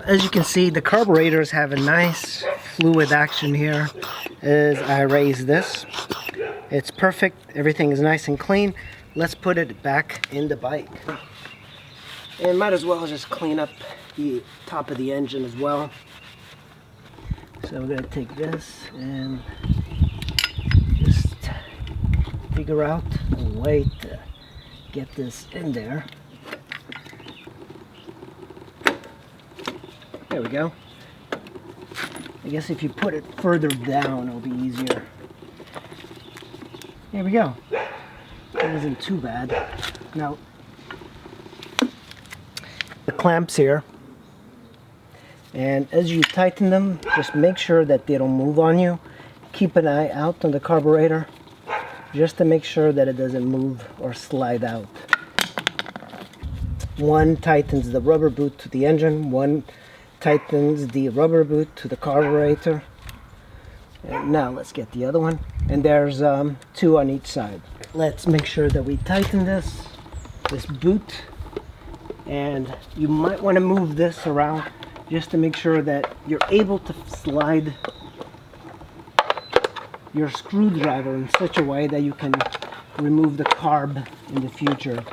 as you can see, the carburetors have a nice fluid action here as I raise this. It's perfect. Everything is nice and clean. Let's put it back in the bike. And might as well just clean up the top of the engine as well. So we're going to take this and just figure out a way to get this in there. There we go. I guess if you put it further down, it'll be easier. There we go. It wasn't too bad. Now, the clamps here, and as you tighten them, just make sure that they don't move on you. Keep an eye out on the carburetor, just to make sure that it doesn't move or slide out. One tightens the rubber boot to the engine, one tightens the rubber boot to the carburetor. And now let's get the other one. And there's two on each side. Let's make sure that we tighten this boot. And you might want to move this around just to make sure that you're able to slide your screwdriver in such a way that you can remove the carb in the future.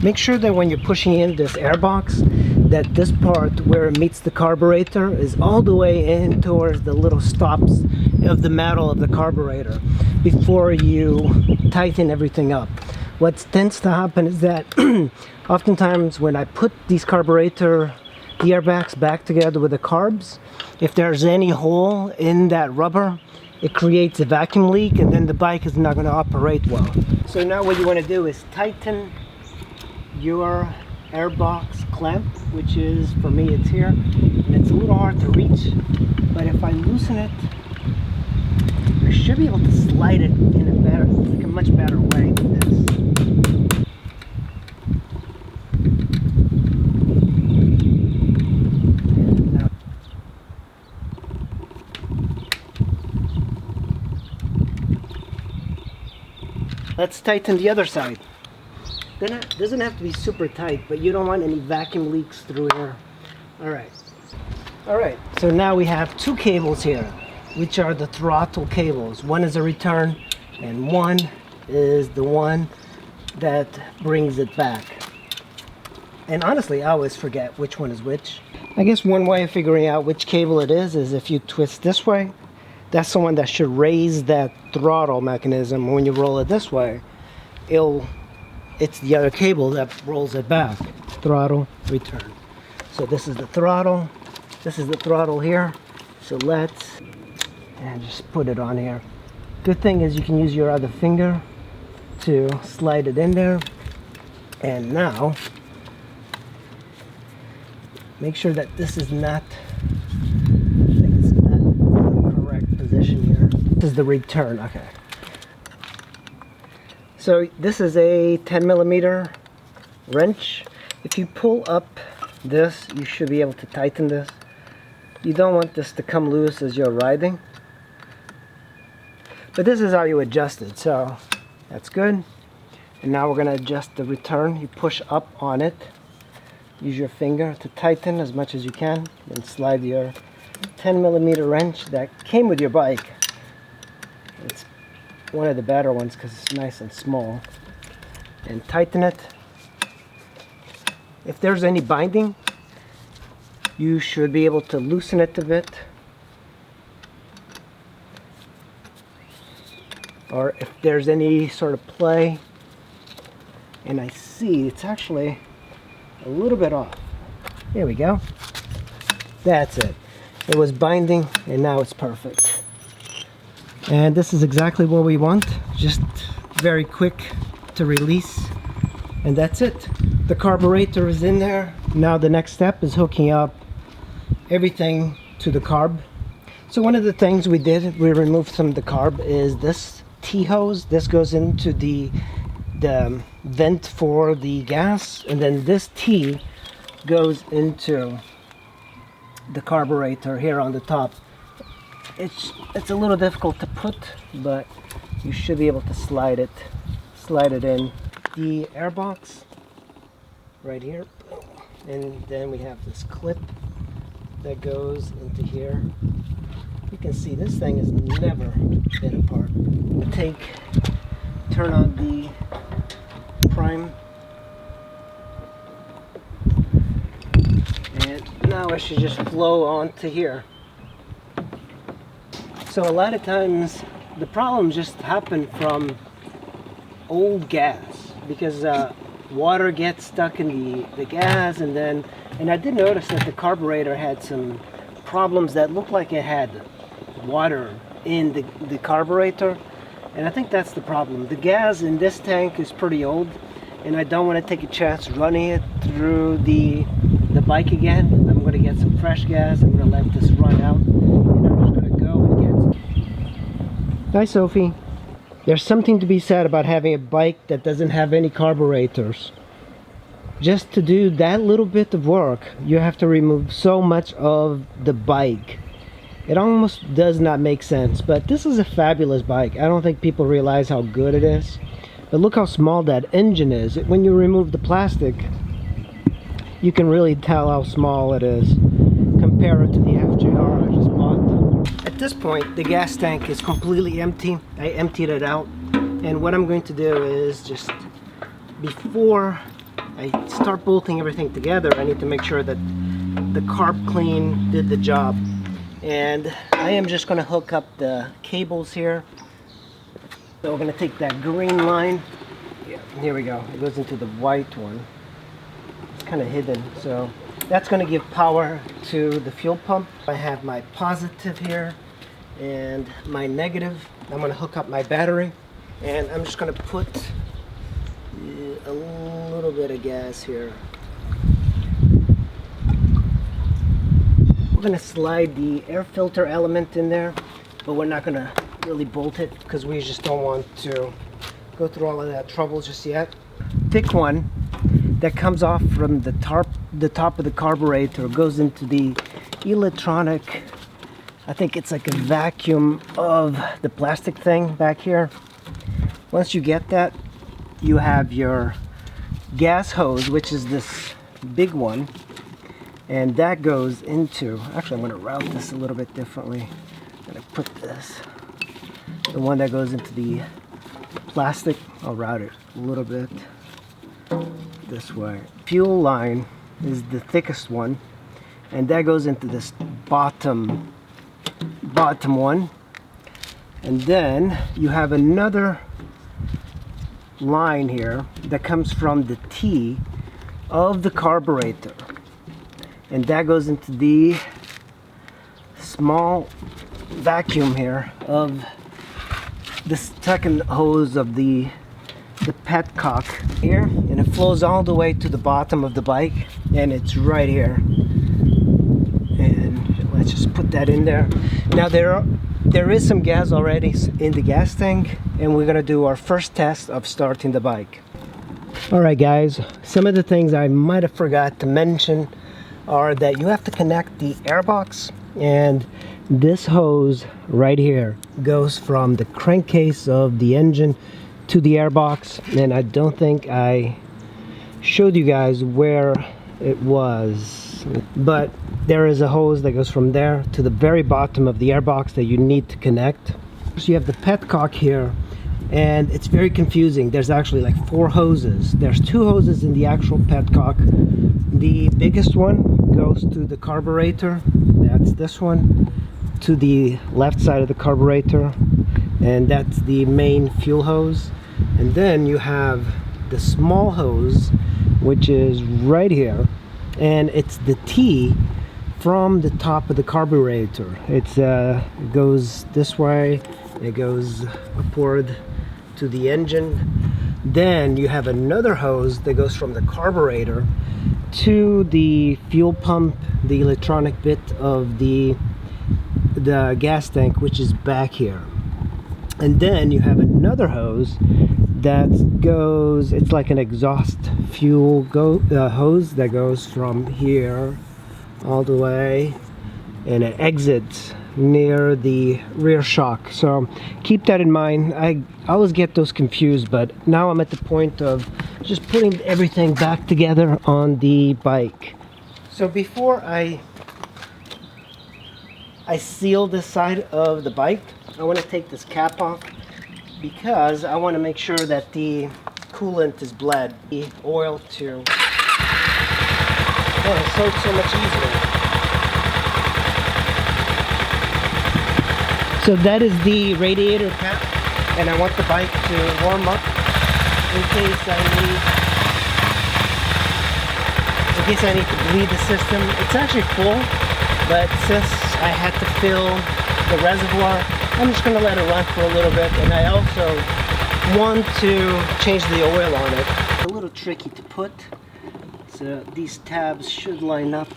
Make sure that when you're pushing in this airbox, that this part where it meets the carburetor is all the way in towards the little stops of the metal of the carburetor before you tighten everything up. What tends to happen is that oftentimes when I put these the airbags back together with the carbs, if there's any hole in that rubber, it creates a vacuum leak, and then the bike is not going to operate well. So now what you want to do is tighten your airbox clamp, which is, for me, it's here, and it's a little hard to reach, but if I loosen it, I should be able to slide it in a much better way than this. Let's tighten the other side. Then it doesn't have to be super tight, but you don't want any vacuum leaks through here. Alright, so now we have two cables here, which are the throttle cables. One is a return, and one is the one that brings it back. And honestly, I always forget which one is which. I guess one way of figuring out which cable it is if you twist this way. That's the one that should raise that throttle mechanism. When you roll it this way, it's the other cable that rolls it back. Throttle, return. So this is the throttle. This is the throttle here. So and just put it on here. Good thing is you can use your other finger to slide it in there. And now, make sure that this is not, in the correct position here. This is the return, okay. So this is a 10mm wrench. If you pull up this, you should be able to tighten this. You don't want this to come loose as you're riding. But this is how you adjust it, so that's good. And now we're going to adjust the return. You push up on it. Use your finger to tighten as much as you can. Then slide your 10mm wrench that came with your bike. It's one of the better ones because it's nice and small. And tighten it. If there's any binding, you should be able to loosen it a bit. Or if there's any sort of play, and I see it's actually a little bit off. There we go. That's it. It was binding and now it's perfect. And this is exactly what we want. Just very quick to release. And that's it. The carburetor is in there. Now the next step is hooking up everything to the carb. So one of the things we did, we removed some of the carb, is this T-hose. This goes into the vent for the gas, and then this T goes into the carburetor here on the top. it's a little difficult to put, but you should be able to slide it in. The airbox right here, and then we have this clip that goes into here. You can see this thing has never been apart. Turn on the prime, and now it should just flow onto here. So a lot of times the problems just happen from old gas, because water gets stuck in the gas, and I did notice that the carburetor had some problems that looked like it had water in the carburetor, and I think that's the problem. The gas in this tank is pretty old, and I don't want to take a chance running it through the bike again. I'm going to get some fresh gas. I'm going to let this run out, and I'm just going to go and get... Hi, Sophie. There's something to be said about having a bike that doesn't have any carburetors. Just to do that little bit of work, you have to remove so much of the bike. It almost does not make sense, but this is a fabulous bike. I don't think people realize how good it is. But look how small that engine is. When you remove the plastic, you can really tell how small it is compared to the FJR I just bought. At this point, the gas tank is completely empty. I emptied it out, and what I'm going to do is just, before I start bolting everything together, I need to make sure that the carb clean did the job. And I am just going to hook up the cables here. So we're going to take that green line. Yeah, here we go. It goes into the white one. It's kind of hidden. So that's going to give power to the fuel pump. I have my positive here and my negative. I'm going to hook up my battery, and I'm just going to put a little bit of gas here. We're going to slide the air filter element in there, but we're not going to really bolt it because we just don't want to go through all of that trouble just yet. Thick one that comes off from the top of the carburetor goes into the electronic, I think it's like a vacuum of the plastic thing back here. Once you get that, you have your gas hose, which is this big one, and that goes into, actually I'm going to route this a little bit differently. I'm going to put this, the one that goes into the plastic, I'll route it a little bit this way. Fuel line is the thickest one, and that goes into this bottom one, and then you have another line here that comes from the T of the carburetor, and that goes into the small vacuum here of the second hose of the petcock here, and it flows all the way to the bottom of the bike, and it's right here. And let's just put that in there. Now there is some gas already in the gas tank, and we're gonna do our first test of starting the bike. Alright guys, some of the things I might have forgot to mention are that you have to connect the airbox, and this hose right here goes from the crankcase of the engine to the airbox, and I don't think I showed you guys where it was, but there is a hose that goes from there to the very bottom of the airbox that you need to connect. So you have the petcock here, and it's very confusing. There's actually like 4 hoses. There's 2 hoses in the actual petcock. The biggest one goes to the carburetor, that's this one, to the left side of the carburetor, and that's the main fuel hose. And then you have the small hose, which is right here, and it's the T from the top of the carburetor. It goes this way, it goes upward to the engine. Then you have another hose that goes from the carburetor to the fuel pump, the electronic bit of the gas tank, which is back here. And then you have another hose that goes, it's like an exhaust fuel hose that goes from here all the way, and it exits near the rear shock. So keep that in mind. I always get those confused, but now I'm at the point of just putting everything back together on the bike. So before I seal this side of the bike, I want to take this cap off because I want to make sure that the coolant is bled. The oil to soak so much easier. So that is the radiator cap, and I want the bike to warm up in case I need to bleed the system. It's actually full, but since I had to fill the reservoir, I'm just going to let it run for a little bit. And I also want to change the oil on it. It's a little tricky to put, so these tabs should line up.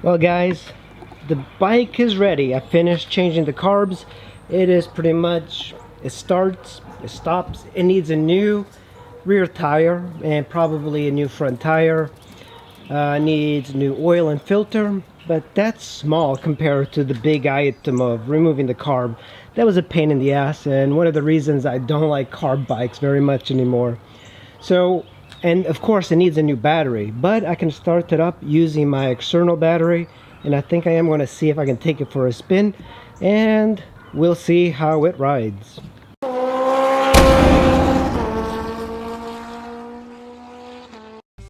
Well guys, the bike is ready. I finished changing the carbs. It is pretty much, it starts, it stops. It needs a new rear tire and probably a new front tire. Needs new oil and filter, but that's small compared to the big item of removing the carb. That was a pain in the ass, and one of the reasons I don't like carb bikes very much anymore. So, and of course it needs a new battery, but I can start it up using my external battery, and I think I am going to see if I can take it for a spin, and we'll see how it rides.